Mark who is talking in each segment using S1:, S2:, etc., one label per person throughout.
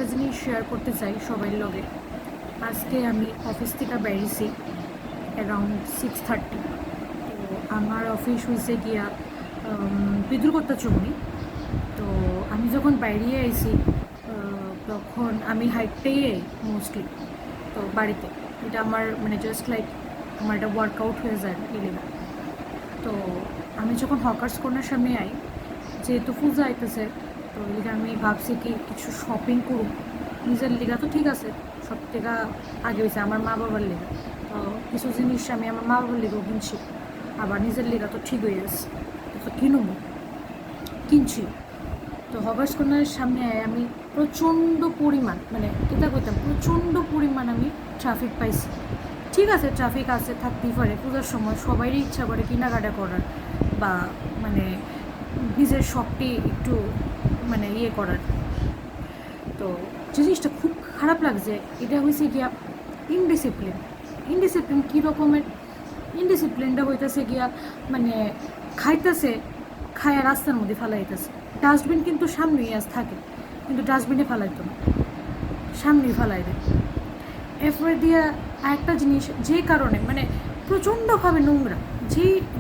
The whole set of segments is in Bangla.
S1: একটা জিনিস শেয়ার করতে চাই সবাই লগে। আজকে আমি অফিস থেকে বেরিয়েছি অ্যারাউন্ড 6:30। তো আমার অফিস হয়েছে গিয়া বিদ্যুৎকর্তা চুমনি। তো আমি যখন বাইরে আইছি তখন আমি হাইটটাই মোস্টলি তো বাড়িতে, এটা আমার মানে জাস্ট লাইক আমার একটা ওয়ার্কআউট হয়ে যায় এলিগা। তো আমি যখন হকার্স কর্নার সামনে আই, যেহেতু পূজা আইতেছে, তো এলিগা আমি ভাবছি কি কিছু শপিং করুন নিজের লিগা। তো ঠিক আছে, সব থেকে আগে হয়েছে আমার মা বাবার লিগা। তো কিছু জিনিস আমি আমার মা বাবার লিগেও কিনছি, আবার নিজের লিগা তো ঠিক হয়ে গেছে, তো কিনছি। তো হকার্স কর্নারের সামনে আমি প্রচণ্ড পরিমাণ মানে এটা কইতাম প্রচণ্ড পরিমাণ আমি ট্রাফিক পাইছি। ঠিক আছে, ট্রাফিক আছে, থাকতেই পারে, পূজার সময় সবারই ইচ্ছা করে কেনাকাটা করার বা মানে নিজের শখটি একটু মানে করার। তো জিনিসটা খুব খারাপ লাগছে, এটা হয়েছে গিয়া ইনডিসিপ্লিন কী রকমের ইনডিসিপ্লিনটা হইতেছে গিয়া মানে খায়া রাস্তার মধ্যে ফেলাইতেছে। ডাস্টবিন কিন্তু সামনেই থাকে, কিন্তু ডাস্টবিনে ফেলাইতো না, সামনেই ফেলাই দেয়। এরপরে দিয়া আরেকটা জিনিস, যে কারণে মানে প্রচণ্ডভাবে নোংরা,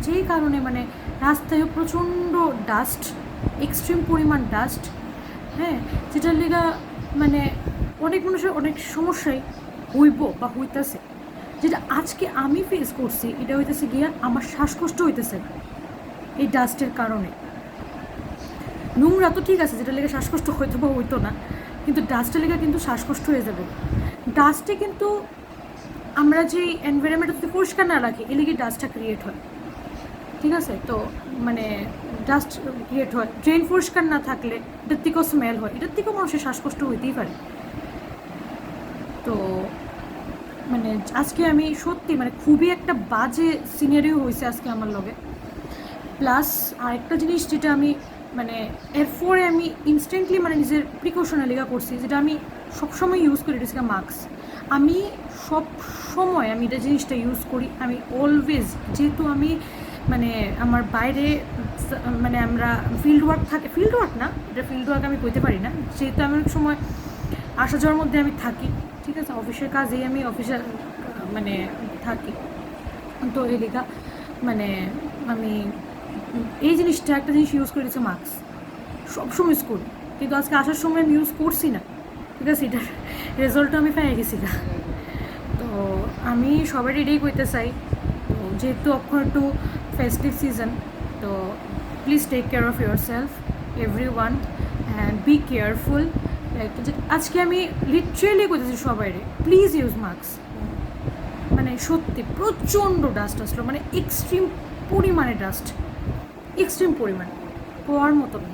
S1: যেই কারণে মানে রাস্তায় প্রচণ্ড ডাস্ট, এক্সট্রিম পরিমাণ ডাস্ট, হ্যাঁ, যেটার লিগা মানে অনেক মানুষের অনেক সমস্যাই হইব বা হইতেছে। যেটা আজকে আমি ফেস করছি, এটা হইতেছে গিয়া আমার শ্বাসকষ্ট হইতেছে এই ডাস্টের কারণে। নোংরা তো ঠিক আছে, যেটা লেগে শ্বাসকষ্ট হইতো বা হইতো না, কিন্তু ডাস্টের লেগে কিন্তু শ্বাসকষ্ট হয়ে যাবে। ডাস্টে কিন্তু আমরা যে এনভায়রনমেন্টটা যদি পরিষ্কার না রাখি, এলিগে ডাস্টটা ক্রিয়েট হয়। ঠিক আছে, তো মানে ডাস্ট ক্রিয়েট হয়, ড্রেন পরিষ্কার না থাকলে এটার থেকেও স্মেল হয়, এটার থেকেও মানুষের শ্বাসকষ্ট হইতেই পারে। তো মানে আজকে আমি সত্যি মানে খুবই একটা বাজে সিনারিও হয়েছে আজকে আমার লগে। প্লাস আরেকটা জিনিস যেটা আমি মানে এরপরে আমি ইনস্ট্যান্টলি মানে নিজের প্রিকশনের লেগা করছি, যেটা আমি সবসময় ইউজ করি, এটা হচ্ছে মাস্ক। আমি সব সময় আমি এটা জিনিসটা ইউজ করি। আমি অলওয়েজ, যেহেতু আমি মানে আমার বাইরে মানে আমরা ফিল্ড ওয়ার্ক না, এটা ফিল্ড ওয়ার্ক আমি করতে পারি না, যেহেতু আমি অনেক সময় আসা যাওয়ার মধ্যে আমি থাকি। ঠিক আছে, অফিসের কাজেই আমি অফিসে মানে থাকি। তো এই লেখা মানে আমি এই জিনিসটা একটা জিনিস ইউজ করে দিচ্ছে, মাস্ক সবসময় ইউজ করি, কিন্তু আজকে আসার সময় আমি ইউজ করছি না। ঠিক আছে, এটার রেজাল্টটা আমি পেয়ে গেছি না। তো আমি সবারই এটাই করতে চাই, তো যেহেতু অক্ষর টু ফেস্টিভ সিজন, তো please take care of yourself everyone and be careful. আজকে আমি লিটারেলি করতেছি সবাইরে, প্লিজ ইউজ মাস্ক। মানে সত্যি প্রচণ্ড ডাস্ট আসলো, মানে এক্সট্রিম পরিমাণে ডাস্ট, এক্সট্রিম পরিমাণ, পাওয়ার মতো না।